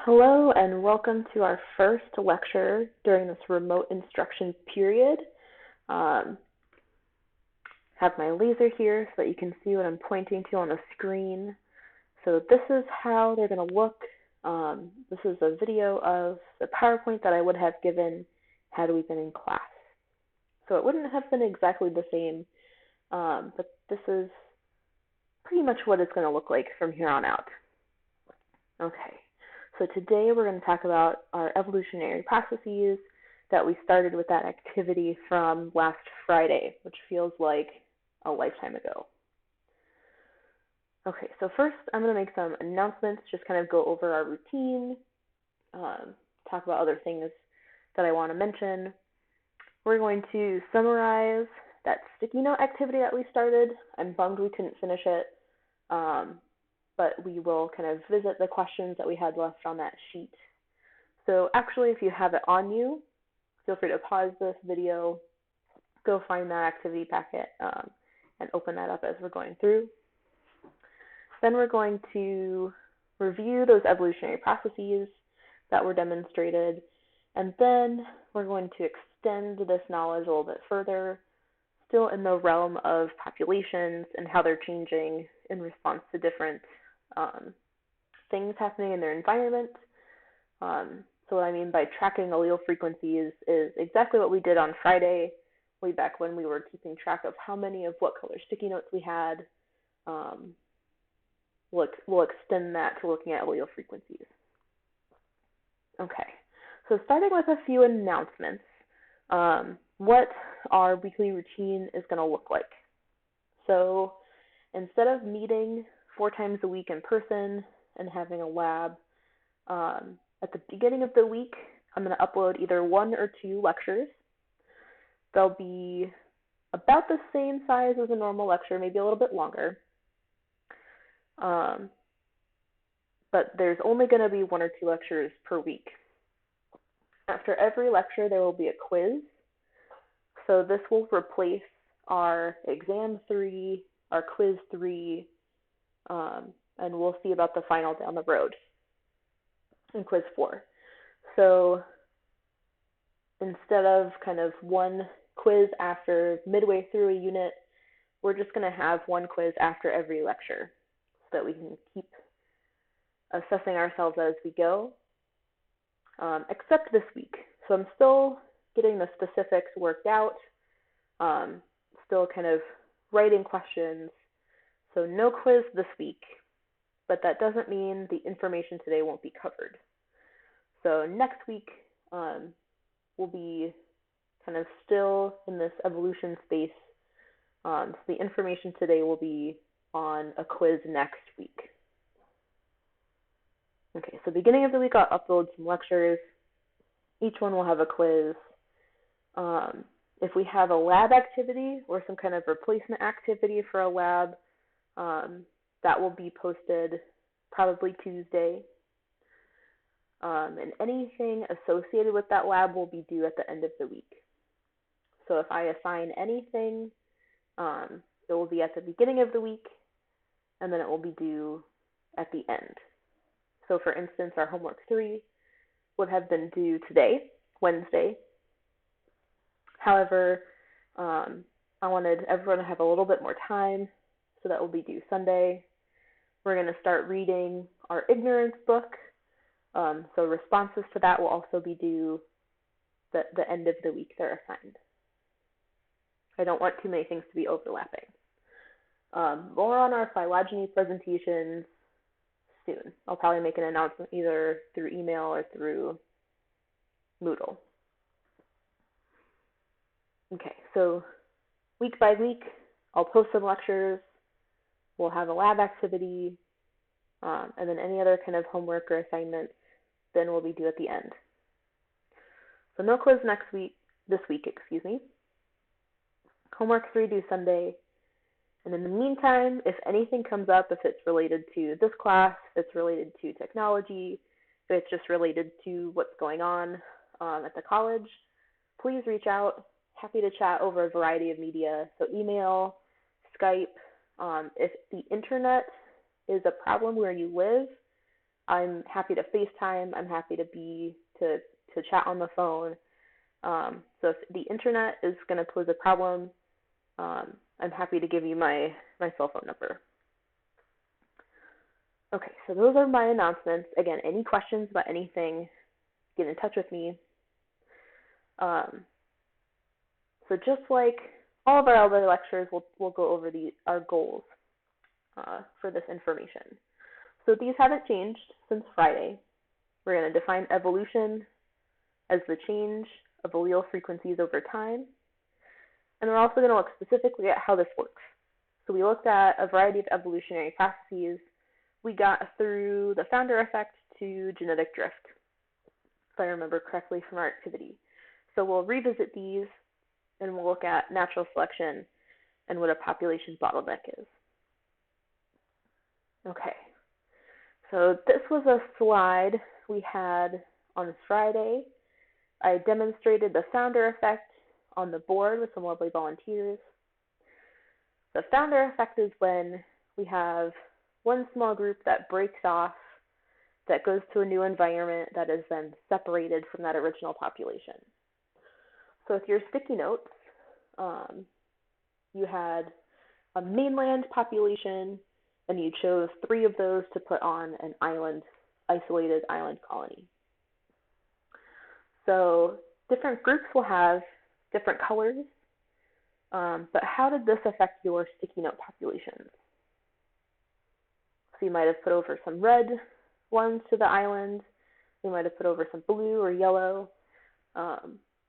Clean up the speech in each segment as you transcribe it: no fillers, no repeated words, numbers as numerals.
Hello and welcome to our first lecture during this remote instruction period. Have my laser here so that you can see what I'm pointing to on the screen. So this is how they're going to look. This is a video of the PowerPoint that I would have given had we been in class. So it wouldn't have been exactly the same, but this is pretty much what it's going to look like from here on out. Okay. So today we're going to talk about our evolutionary processes that we started with that activity from last Friday, which feels like a lifetime ago. Okay, so first I'm going to make some announcements, just kind of go over our routine, talk about other things that I want to mention. We're going to summarize that sticky note activity that we started. I'm bummed we couldn't finish it. But we will kind of visit the questions that we had left on that sheet. So actually, if you have it on you, feel free to pause this video, go find that activity packet, and open that up as we're going through. Then we're going to review those evolutionary processes that were demonstrated, and then we're going to extend this knowledge a little bit further, still in the realm of populations and how they're changing in response to different things happening in their environment. So what I mean by tracking allele frequencies is exactly what we did on Friday, way back when we were keeping track of how many of what color sticky notes we had. We'll extend that to looking at allele frequencies. Okay, so starting with a few announcements, what our weekly routine is going to look like. So instead of meeting 4 times a week in person and having a lab, at the beginning of the week, I'm going to upload either 1 or 2 lectures. They'll be about the same size as a normal lecture, maybe a little bit longer. But there's only going to be 1 or 2 lectures per week. After every lecture, there will be a quiz. So this will replace our exam 3, our quiz 3, and we'll see about the final down the road in quiz 4. So instead of kind of 1 quiz after midway through a unit, we're just going to have 1 quiz after every lecture so that we can keep assessing ourselves as we go, except this week. So I'm still getting the specifics worked out, still kind of writing questions. So no quiz this week, but that doesn't mean the information today won't be covered. So next week, we'll be kind of still in this evolution space. So the information today will be on a quiz next week. Okay, so beginning of the week, I'll upload some lectures. Each one will have a quiz. If we have a lab activity or some kind of replacement activity for a lab, that will be posted probably Tuesday. And anything associated with that lab will be due at the end of the week. So if I assign anything, it will be at the beginning of the week, and then it will be due at the end. So for instance, our homework 3 would have been due today, Wednesday. However, I wanted everyone to have a little bit more time, so that will be due Sunday. We're going to start reading our ignorance book. So responses to that will also be due the end of the week they're assigned. I don't want too many things to be overlapping. More on our phylogeny presentations soon. I'll probably make an announcement either through email or through Moodle. Okay, so week by week, I'll post some lectures. We'll have a lab activity, and then any other kind of homework or assignments then will be due at the end. So no quiz this week. Homework 3 due Sunday. And in the meantime, if anything comes up, if it's related to this class, if it's related to technology, if it's just related to what's going on at the college, please reach out. Happy to chat over a variety of media. So email, Skype. If the internet is a problem where you live, I'm happy to FaceTime. I'm happy to chat on the phone. So if the internet is going to pose a problem, I'm happy to give you my cell phone number. Okay, so those are my announcements. Again, any questions about anything, get in touch with me. So just like all of our other lectures, we'll go over our goals for this information. So these haven't changed since Friday. We're going to define evolution as the change of allele frequencies over time. And we're also going to look specifically at how this works. So we looked at a variety of evolutionary processes. We got through the founder effect to genetic drift, if I remember correctly from our activity. So we'll revisit these, and we'll look at natural selection and what a population bottleneck is. Okay, so this was a slide we had on Friday. I demonstrated the founder effect on the board with some lovely volunteers. The founder effect is when we have one small group that breaks off, that goes to a new environment that is then separated from that original population. So with your sticky notes, you had a mainland population, and you chose 3 of those to put on an isolated island colony. So different groups will have different colors, but how did this affect your sticky note populations? So you might have put over some red ones to the island. You might have put over some blue or yellow.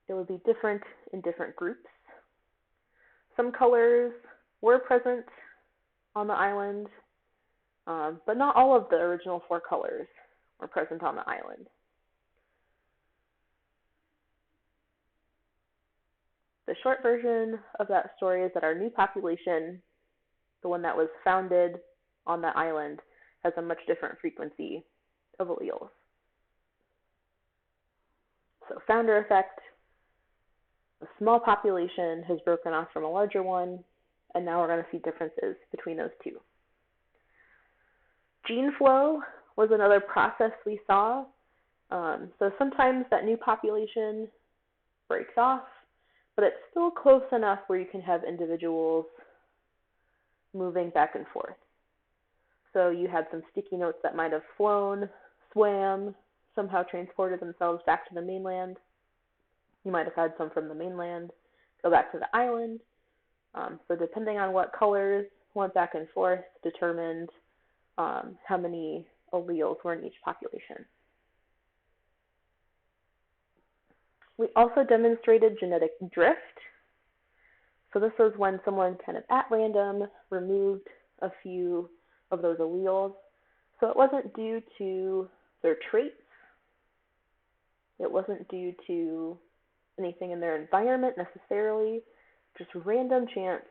It would be different in different groups. Some colors were present on the island, but not all of the original 4 colors were present on the island. The short version of that story is that our new population, the one that was founded on the island, has a much different frequency of alleles. So founder effect, a small population has broken off from a larger one, and now we're going to see differences between those two. Gene flow was another process we saw. So sometimes that new population breaks off, but it's still close enough where you can have individuals moving back and forth. So you had some sticky notes that might have flown, swam, somehow transported themselves back to the mainland. You might have had some from the mainland go back to the island. So depending on what colors went back and forth determined how many alleles were in each population. We also demonstrated genetic drift. So this was when someone kind of at random removed a few of those alleles. So it wasn't due to their traits. It wasn't due to anything in their environment necessarily, just random chance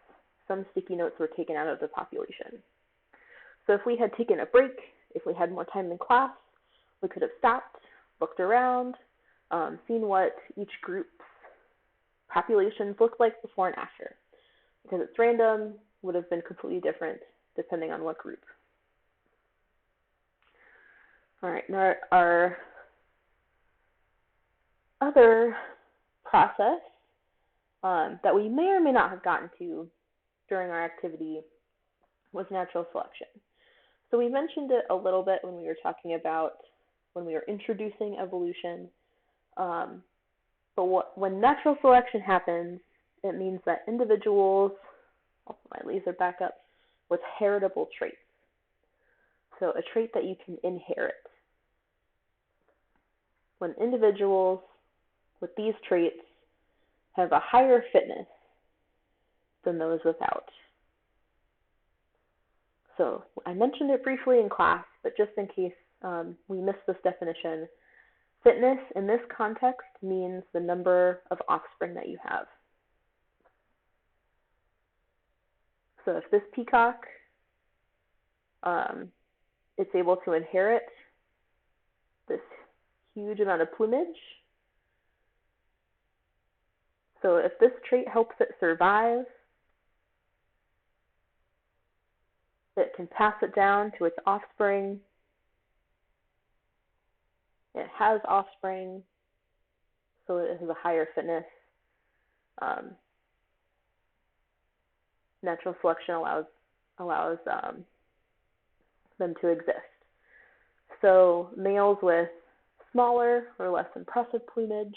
some sticky notes were taken out of the population. So if we had taken a break, if we had more time in class, we could have stopped, looked around, seen what each group's populations looked like before and after. Because it's random, would have been completely different depending on what group. All right, now our other process that we may or may not have gotten to during our activity was natural selection. So we mentioned it a little bit when we were talking about when we were introducing evolution. But when natural selection happens, it means that individuals, I'll put my laser back up, with heritable traits. So a trait that you can inherit. When individuals with these traits have a higher fitness than those without. So I mentioned it briefly in class, but just in case we missed this definition, fitness in this context means the number of offspring that you have. So if this peacock, it's able to inherit this huge amount of plumage. So if this trait helps it survive, it can pass it down to its offspring It has offspring, so it has a higher fitness. Natural selection allows them to exist. So males with smaller or less impressive plumage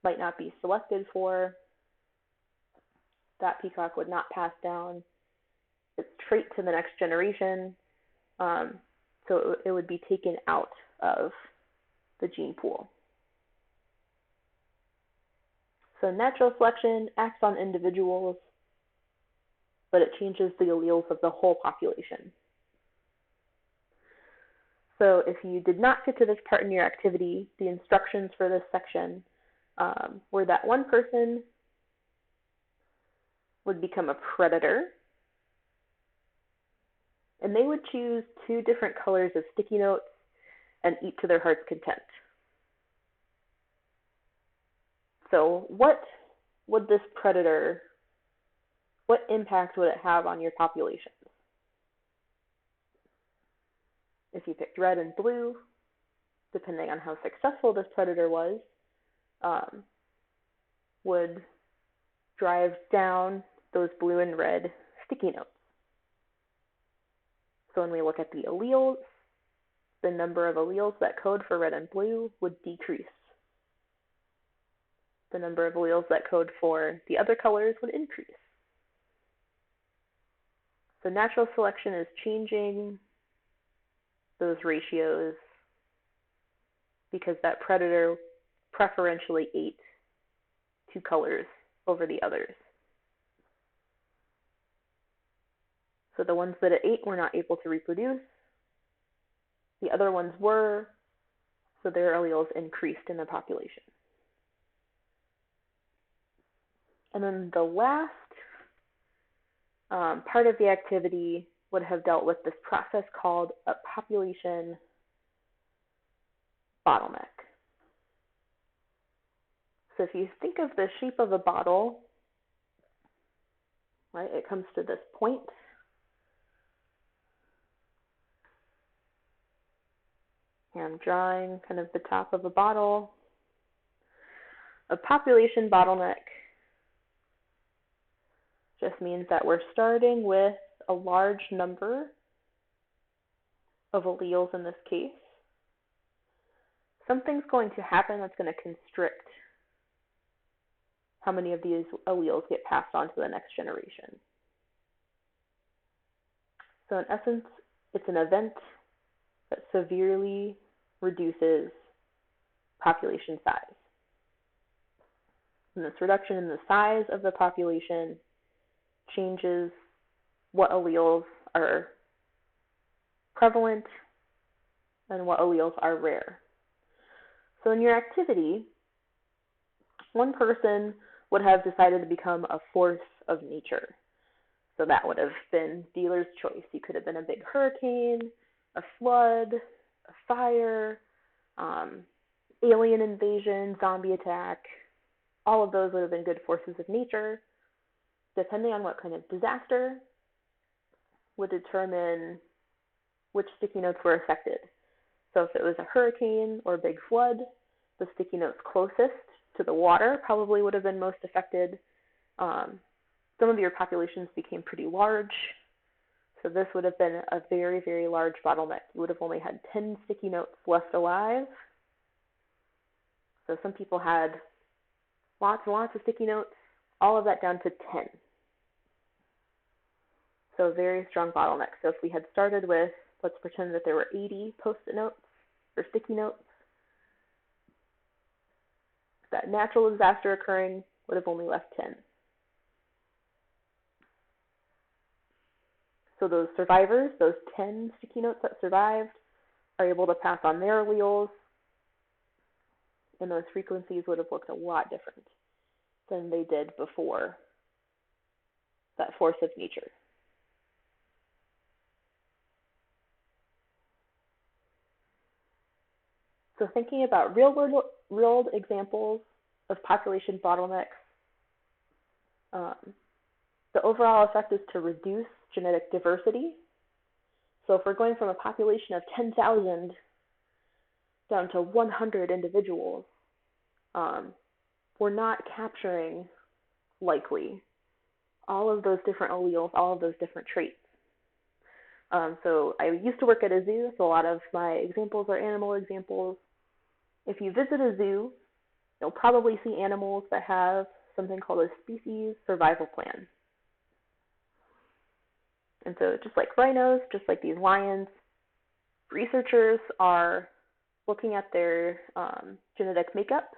might not be selected for. That peacock would not pass down its trait to the next generation, so it would be taken out of the gene pool. So natural selection acts on individuals, but it changes the alleles of the whole population. So if you did not get to this part in your activity, the instructions for this section were that one person would become a predator, and they would choose 2 different colors of sticky notes and eat to their heart's content. So what would this predator, what impact would it have on your population? If you picked red and blue, depending on how successful this predator was, would drive down those blue and red sticky notes. So when we look at the alleles, the number of alleles that code for red and blue would decrease. The number of alleles that code for the other colors would increase. So natural selection is changing those ratios because that predator preferentially ate 2 colors over the others. So the ones that it ate were not able to reproduce. The other ones were, so their alleles increased in the population. And then the last part of the activity would have dealt with this process called a population bottleneck. So if you think of the shape of a bottle, right, it comes to this point. And I'm drawing kind of the top of a bottle. A population bottleneck just means that we're starting with a large number of alleles in this case. Something's going to happen that's going to constrict how many of these alleles get passed on to the next generation. So in essence, it's an event that severely reduces population size. And this reduction in the size of the population changes what alleles are prevalent and what alleles are rare. So in your activity, one person would have decided to become a force of nature. So that would have been dealer's choice. You could have been a big hurricane, a flood, a fire, alien invasion, zombie attack. All of those would have been good forces of nature. Depending on what kind of disaster would determine which sticky notes were affected. So if it was a hurricane or a big flood, the sticky notes closest to the water probably would have been most affected. Some of your populations became pretty large, so this would have been a very, very large bottleneck. You would have only had 10 sticky notes left alive. So some people had lots and lots of sticky notes, all of that down to 10. So a very strong bottleneck. So if we had started with, let's pretend that there were 80 post-it notes or sticky notes, that natural disaster occurring would have only left 10. So those survivors, those 10 sticky notes that survived, are able to pass on their alleles, and those frequencies would have looked a lot different than they did before that force of nature. So thinking about real-world examples of population bottlenecks, the overall effect is to reduce genetic diversity. So if we're going from a population of 10,000 down to 100 individuals, we're not capturing likely all of those different alleles, all of those different traits. So I used to work at a zoo, so a lot of my examples are animal examples. If you visit a zoo, you'll probably see animals that have something called a species survival plan. And so just like rhinos, just like these lions, researchers are looking at their genetic makeup.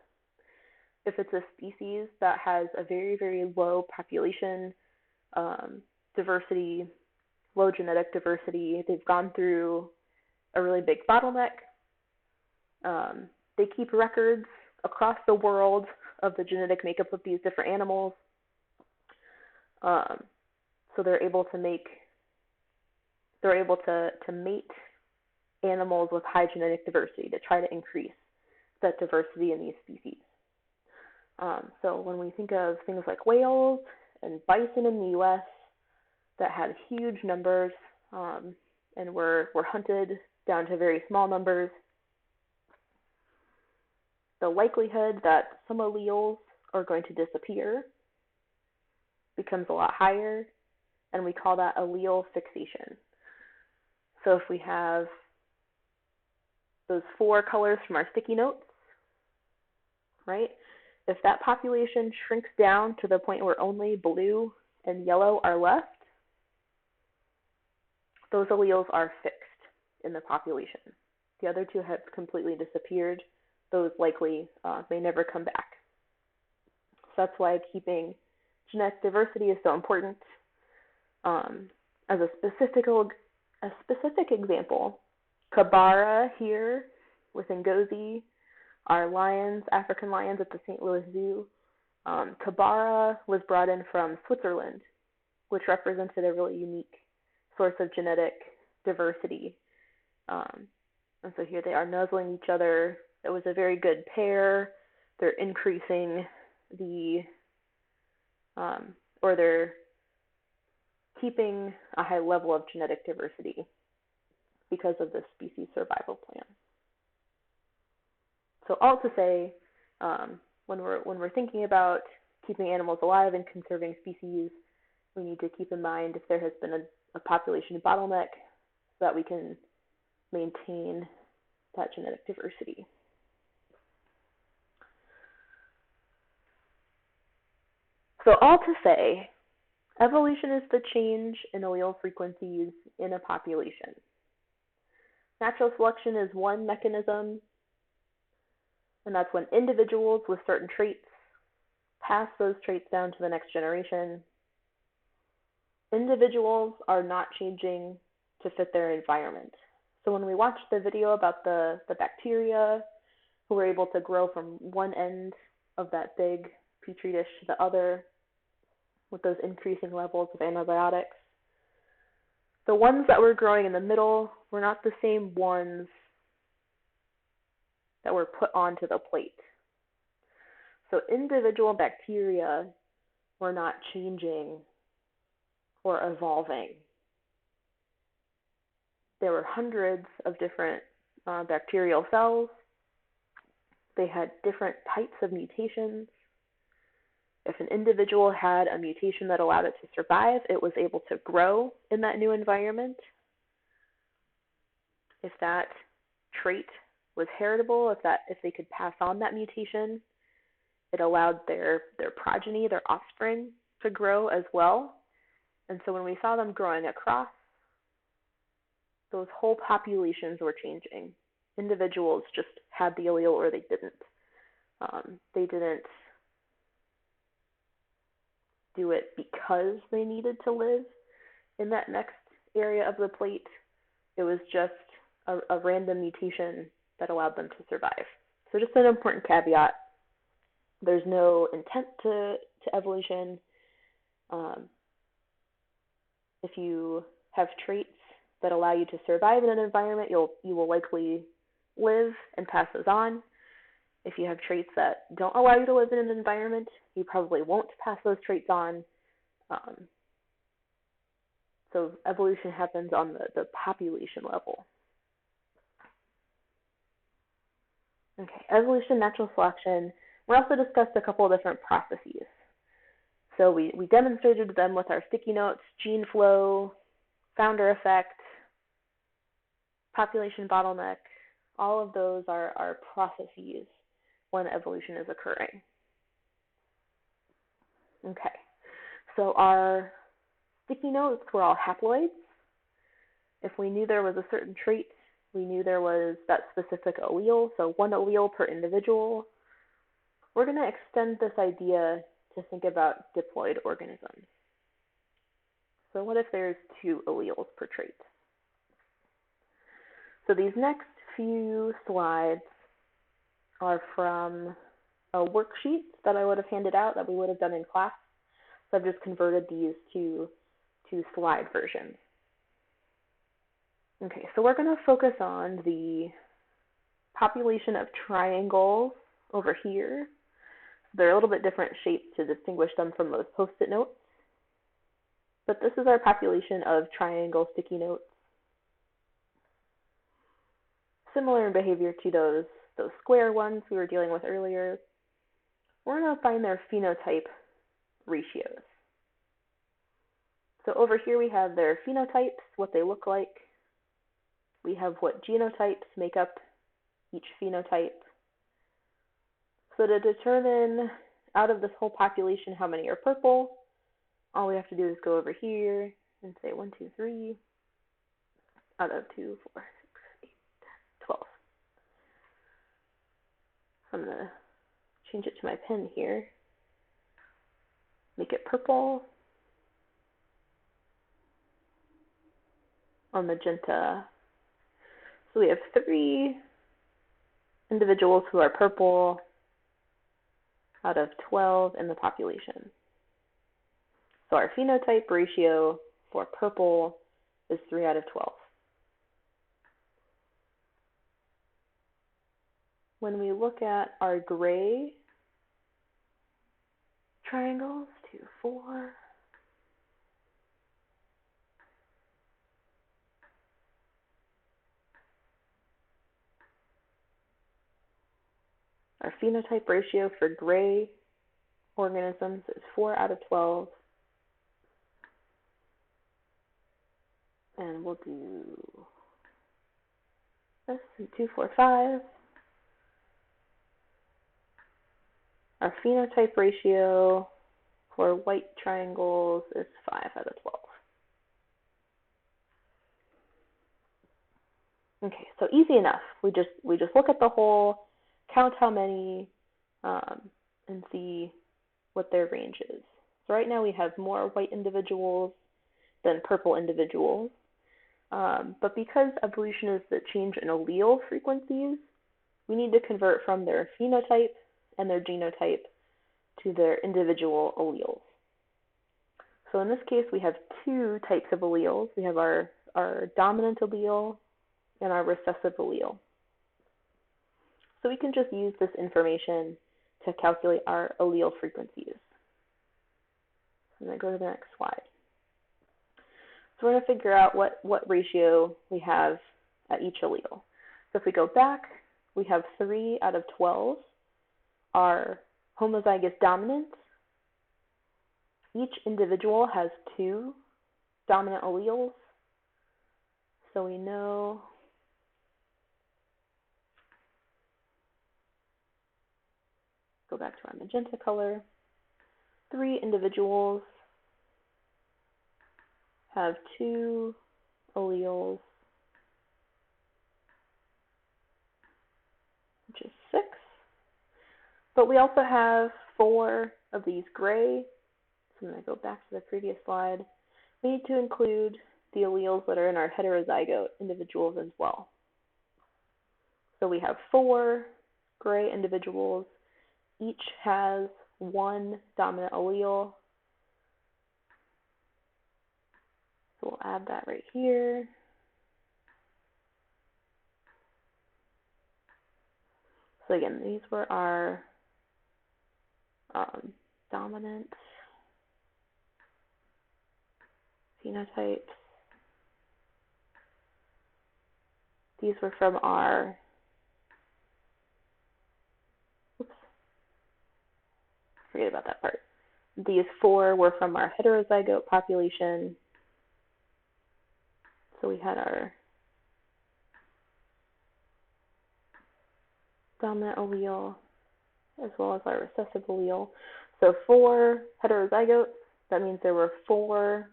If it's a species that has a very, very low population diversity, low genetic diversity, they've gone through a really big bottleneck. They keep records across the world of the genetic makeup of these different animals. So they're able to mate animals with high genetic diversity to try to increase that diversity in these species. So when we think of things like whales and bison in the U.S. that had huge numbers and were hunted down to very small numbers, the likelihood that some alleles are going to disappear becomes a lot higher, and we call that allele fixation. So if we have those 4 colors from our sticky notes, right? If that population shrinks down to the point where only blue and yellow are left, those alleles are fixed in the population. The other 2 have completely disappeared. Those likely may never come back. So that's why keeping genetic diversity is so important. As a specific example, Kabara here with Ngozi, our lions, African lions at the St. Louis Zoo. Kabara was brought in from Switzerland, which represented a really unique source of genetic diversity. And so here they are nuzzling each other. It was a very good pair. They're increasing or they're keeping a high level of genetic diversity because of the species survival plan. So all to say, when we're thinking about keeping animals alive and conserving species, we need to keep in mind if there has been a population bottleneck so that we can maintain that genetic diversity. So all to say, evolution is the change in allele frequencies in a population. Natural selection is one mechanism, and that's when individuals with certain traits pass those traits down to the next generation. Individuals are not changing to fit their environment. So when we watched the video about the bacteria who were able to grow from one end of that big petri dish to the other with those increasing levels of antibiotics, the ones that were growing in the middle were not the same ones that were put onto the plate. So individual bacteria were not changing or evolving. There were hundreds of different bacterial cells. They had different types of mutations. If an individual had a mutation that allowed it to survive, it was able to grow in that new environment. If that trait was heritable, if they could pass on that mutation, it allowed their progeny, their offspring, to grow as well. And so when we saw them growing across, those whole populations were changing. Individuals just had the allele or they didn't. They didn't do it because they needed to live in that next area of the plate. It was just a random mutation that allowed them to survive. So just an important caveat. There's no intent to evolution. If you have traits that allow you to survive in an environment, you will likely live and pass those on. If you have traits that don't allow you to live in an environment, you probably won't pass those traits on. So evolution happens on the population level. Okay, evolution, natural selection. We also discussed a couple of different processes. So we demonstrated them with our sticky notes, gene flow, founder effect, population bottleneck. All of those are processes when evolution is occurring. Okay, so our sticky notes were all haploids. If we knew there was a certain trait, we knew there was that specific allele, so one allele per individual. We're going to extend this idea to think about diploid organisms. So what if there's two alleles per trait? So these next few slides are from a worksheet that I would have handed out that we would have done in class. So I've just converted these to slide versions. Okay, so we're going to focus on the population of triangles over here. They're a little bit different shapes to distinguish them from those post-it notes. But this is our population of triangle sticky notes. Similar in behavior to those square ones we were dealing with earlier. We're going to find their phenotype ratios. So over here we have their phenotypes, what they look like. We have what genotypes make up each phenotype. So to determine out of this whole population how many are purple, all we have to do is go over here and say 1, 2, 3 out of 2, 4, 6, 8, 10, 12. I'm going to change it to my pen here. Make it purple. Or magenta. So we have 3 individuals who are purple out of 12 in the population. So our phenotype ratio for purple is 3 out of 12. When we look at our gray triangles, 2, 4, our phenotype ratio for gray organisms is 4 out of 12. And we'll do this in 2, 4, 5. Our phenotype ratio for white triangles is 5 out of 12. Okay, so easy enough. We just look at the whole, count how many, and see what their range is. So right now we have more white individuals than purple individuals. But because evolution is the change in allele frequencies, we need to convert from their phenotype and their genotype to their individual alleles. So in this case, we have 2 types of alleles. We have our dominant allele and our recessive allele. So we can just use this information to calculate our allele frequencies. I'm going to go to the next slide. So we're going to figure out what ratio we have at each allele. So if we go back, we have 3 out of 12 are homozygous dominant. Each individual has 2 dominant alleles. So we know go back to our magenta color. 3 individuals have 2 alleles, which is 6. But we also have 4 of these gray. So I'm going to go back to the previous slide. We need to include the alleles that are in our heterozygote individuals as well. So we have 4 gray individuals. Each has 1 dominant allele. So we'll add that right here. So again, these were our dominant phenotypes. These were from our forget about that part. These 4 were from our heterozygote population. So we had our dominant allele as well as our recessive allele. So 4 heterozygotes, that means there were 4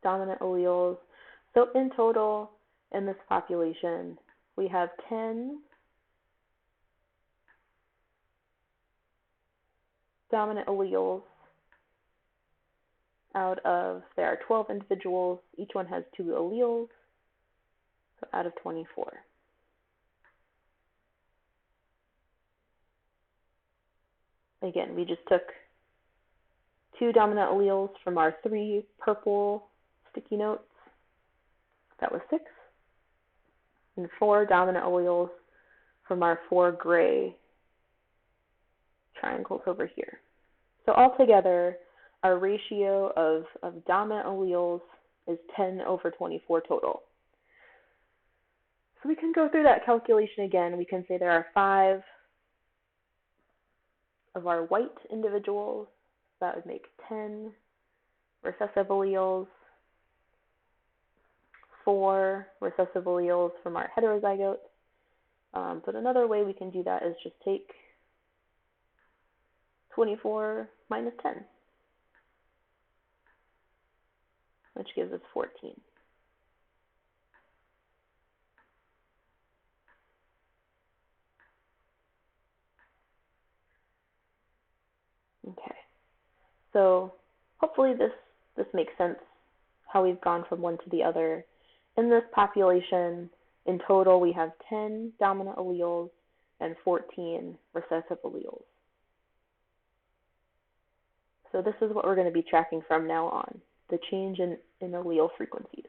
dominant alleles. So in total, in this population, we have 10 dominant alleles out of, there are 12 individuals, each one has 2 alleles, so out of 24. Again, we just took 2 dominant alleles from our 3 purple sticky notes, that was 6, and 4 dominant alleles from our 4 gray triangles over here. So altogether, our ratio of dominant alleles is 10/24 total. So we can go through that calculation again. We can say there are 5 of our white individuals. That would make 10 recessive alleles, 4 recessive alleles from our heterozygotes. But another way we can do that is just take 24 minus 10, which gives us 14. Okay, so hopefully this makes sense, how we've gone from one to the other. In this population, in total, we have 10 dominant alleles and 14 recessive alleles. So this is what we're going to be tracking from now on, the change in allele frequencies.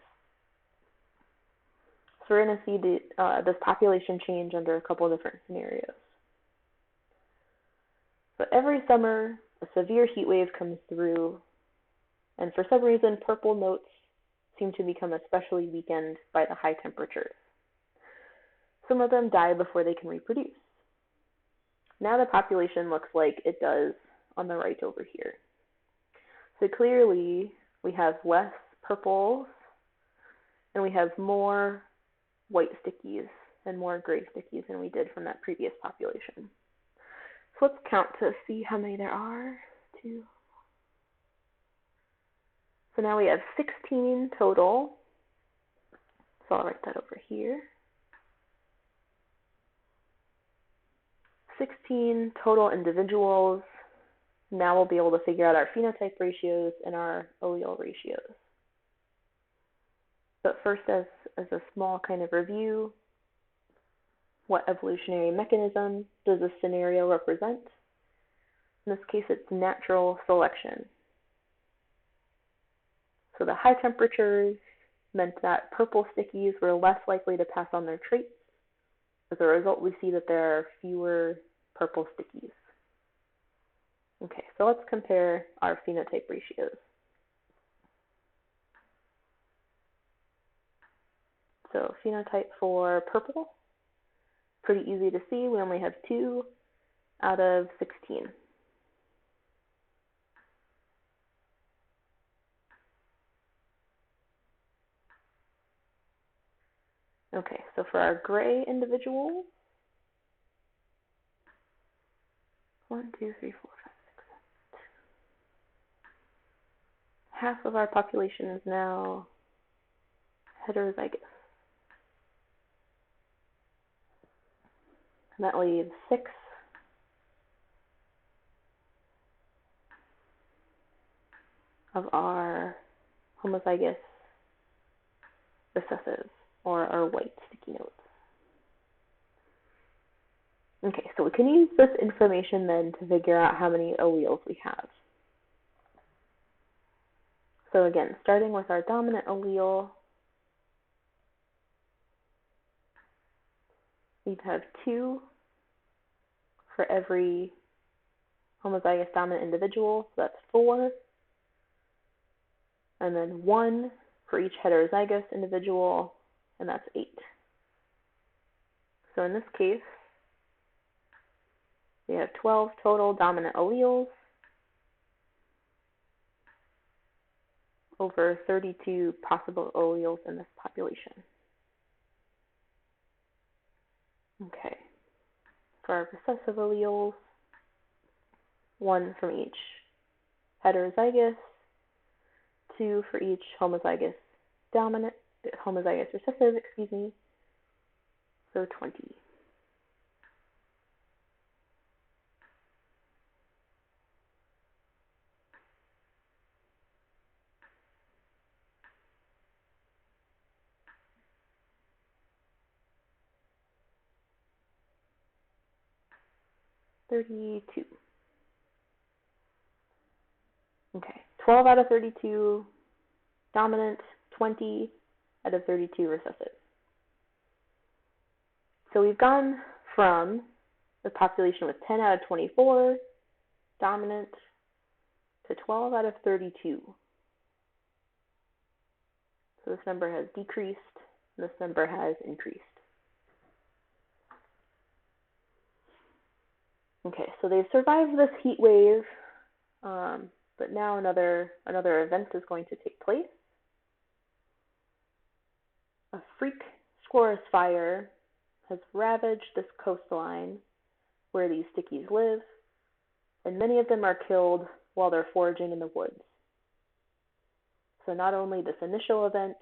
So we're going to see this population change under a couple of different scenarios. So every summer, a severe heat wave comes through, and for some reason, purple notes seem to become especially weakened by the high temperatures. Some of them die before they can reproduce. Now the population looks like it does on the right over here. So clearly, we have less purples, and we have more white stickies and more gray stickies than we did from that previous population. So let's count to see how many there are. 2. So now we have 16 total. So I'll write that over here. 16 total individuals. Now we'll be able to figure out our phenotype ratios and our allele ratios. But first, as a small kind of review, what evolutionary mechanism does this scenario represent? In this case, it's natural selection. So the high temperatures meant that purple stickies were less likely to pass on their traits. As a result, we see that there are fewer purple stickies. Okay, so let's compare our phenotype ratios. So phenotype for purple, pretty easy to see. We only have 2 out of 16. Okay, so for our gray individuals, 1, 2, 3, 4, 5, 6, 7, 8. Half of our population is now heterozygous. And that leaves 6 of our homozygous recessives, or our white sticky notes. Okay, so we can use this information then to figure out how many alleles we have. So again, starting with our dominant allele, we have 2 for every homozygous dominant individual, so that's 4. And then 1 for each heterozygous individual, and that's 8. So in this case, We have 12 total dominant alleles over 32 possible alleles in this population. Okay. For our recessive alleles, 1 from each heterozygous, 2 for each homozygous recessive, so 20. Okay, 12 out of 32 dominant, 20 out of 32 recessive. So we've gone from the population with 10 out of 24 dominant to 12 out of 32. So this number has decreased, and this number has increased. Okay, so they've survived this heat wave, but now another event is going to take place. A freak forest fire has ravaged this coastline where these stickies live, and many of them are killed while they're foraging in the woods. So not only this initial event,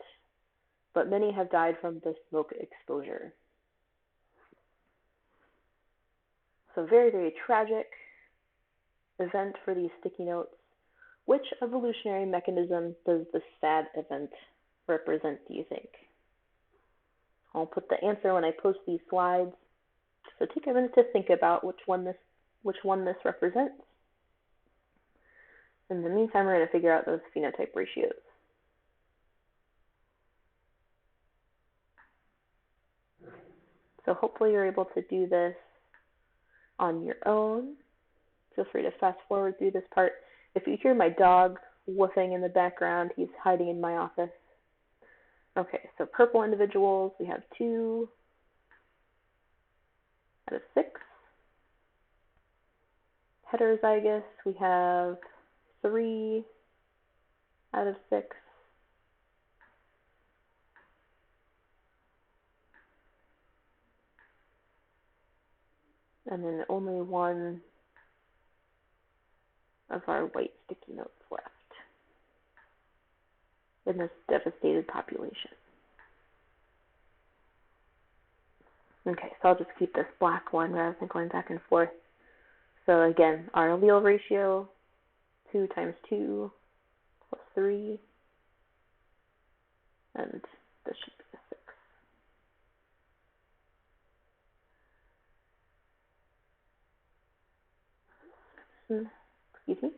but many have died from the smoke exposure. So very, very tragic event for these sticky notes. Which evolutionary mechanism does this sad event represent, do you think? I'll put the answer when I post these slides. So take a minute to think about which one this represents. In the meantime, we're going to figure out those phenotype ratios. So hopefully you're able to do this on your own. Feel free to fast forward through this part. If you hear my dog woofing in the background, he's hiding in my office. Okay, so purple individuals, we have 2 out of 6. Heterozygous, we have 3 out of 6. And then only 1 of our white sticky notes left in this devastated population. Okay, so I'll just keep this black one rather than going back and forth. So again, our allele ratio, 2 times 2 plus 3, and this should be a 6. Excuse me.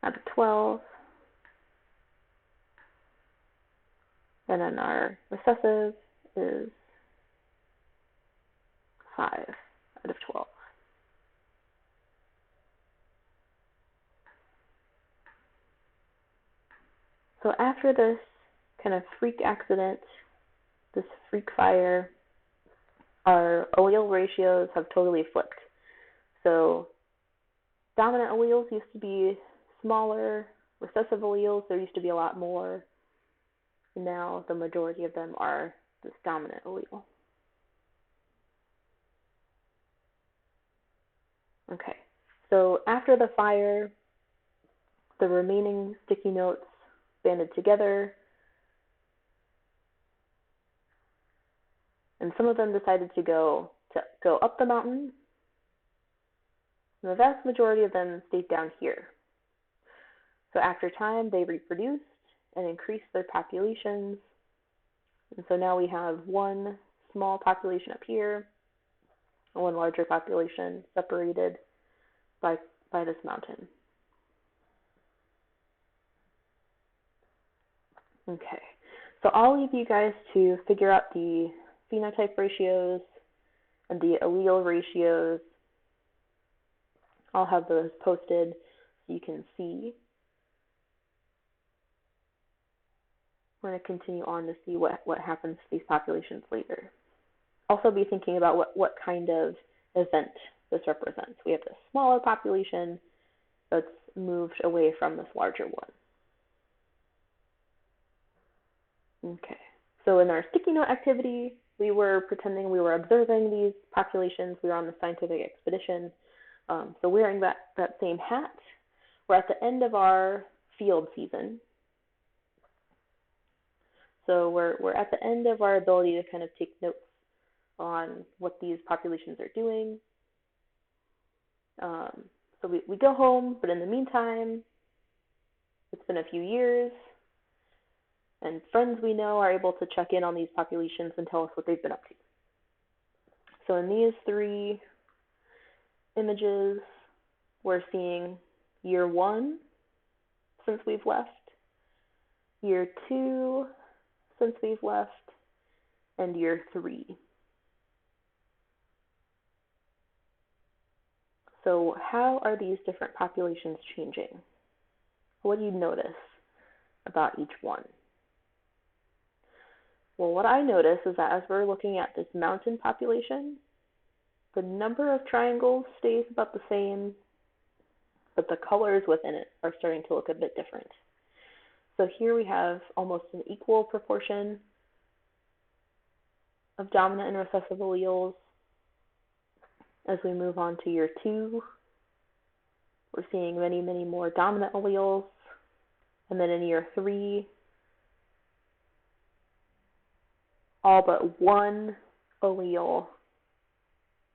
Out of 12. And then our recessive is 5 out of 12. So after this kind of freak accident, this freak fire, our allele ratios have totally flipped. So dominant alleles used to be smaller, recessive alleles, there used to be a lot more. And now the majority of them are this dominant allele. Okay, so after the fire, the remaining sticky notes banded together, and some of them decided to go up the mountain, and the vast majority of them stayed down here. So after time, they reproduced and increased their populations, and so now we have 1 small population up here, and 1 larger population separated by this mountain. Okay, so I'll leave you guys to figure out the phenotype ratios and the allele ratios. I'll have those posted so you can see. We're going to continue on to see what happens to these populations later. Also be thinking about what kind of event this represents. We have this smaller population that's moved away from this larger one. Okay, so in our sticky note activity, we were pretending we were observing these populations. We were on the scientific expedition. So wearing that same hat, we're at the end of our field season. So we're at the end of our ability to kind of take notes on what these populations are doing. So we go home, but in the meantime, it's been a few years, and friends we know are able to check in on these populations and tell us what they've been up to. So in these three images, we're seeing year 1 since we've left, year 2 since we've left, and year 3. So how are these different populations changing? What do you notice about each one? Well, what I notice is that as we're looking at this mountain population, the number of triangles stays about the same, but the colors within it are starting to look a bit different. So here we have almost an equal proportion of dominant and recessive alleles. As we move on to year 2, we're seeing many, many more dominant alleles. And then in year 3, all but one allele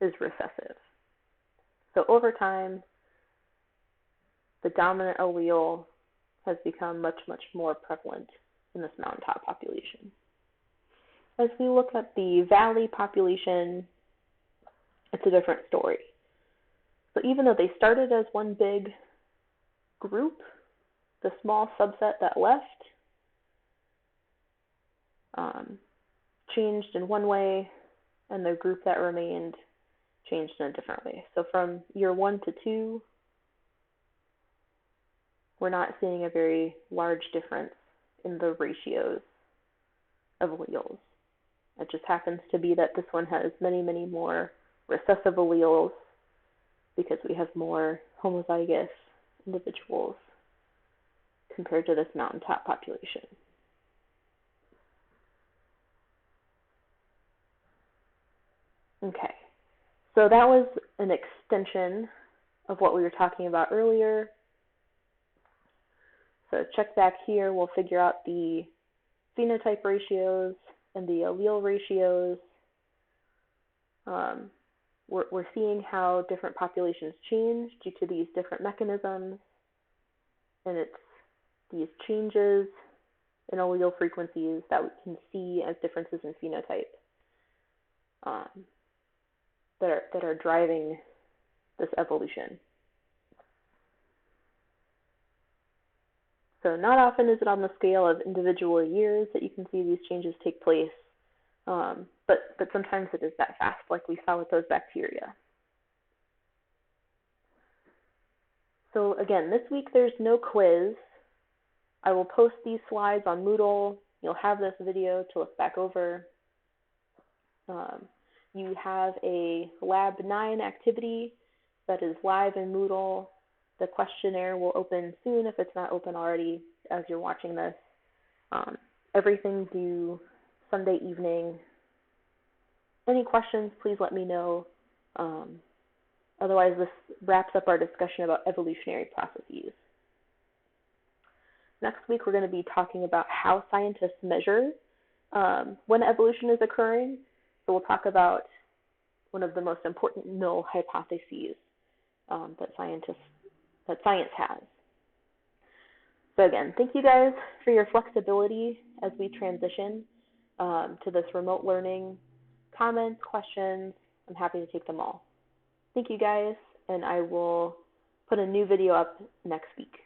is recessive. So over time, the dominant allele has become much, much more prevalent in this mountaintop population. As we look at the valley population, it's a different story. So even though they started as one big group, the small subset that left changed in one way, and the group that remained changed in a different way. So from year 1 to 2, we're not seeing a very large difference in the ratios of alleles. It just happens to be that this one has many, many more recessive alleles because we have more homozygous individuals compared to this mountaintop population. Okay, so that was an extension of what we were talking about earlier. So check back here, we'll figure out the phenotype ratios and the allele ratios. We're seeing how different populations change due to these different mechanisms, and it's these changes in allele frequencies that we can see as differences in phenotype that are driving this evolution. So not often is it on the scale of individual years that you can see these changes take place, but sometimes it is that fast, like we saw with those bacteria. So again, this week there's no quiz. I will post these slides on Moodle. You'll have this video to look back over. You have a Lab 9 activity that is live in Moodle. The questionnaire will open soon if it's not open already as you're watching this. Everything due Sunday evening. Any questions, please let me know. Otherwise, this wraps up our discussion about evolutionary processes. Next week, we're going to be talking about how scientists measure when evolution is occurring. So we'll talk about one of the most important null hypotheses that science has. So again, thank you guys for your flexibility as we transition to this remote learning. Comments, questions, I'm happy to take them all. Thank you guys, and I will put a new video up next week.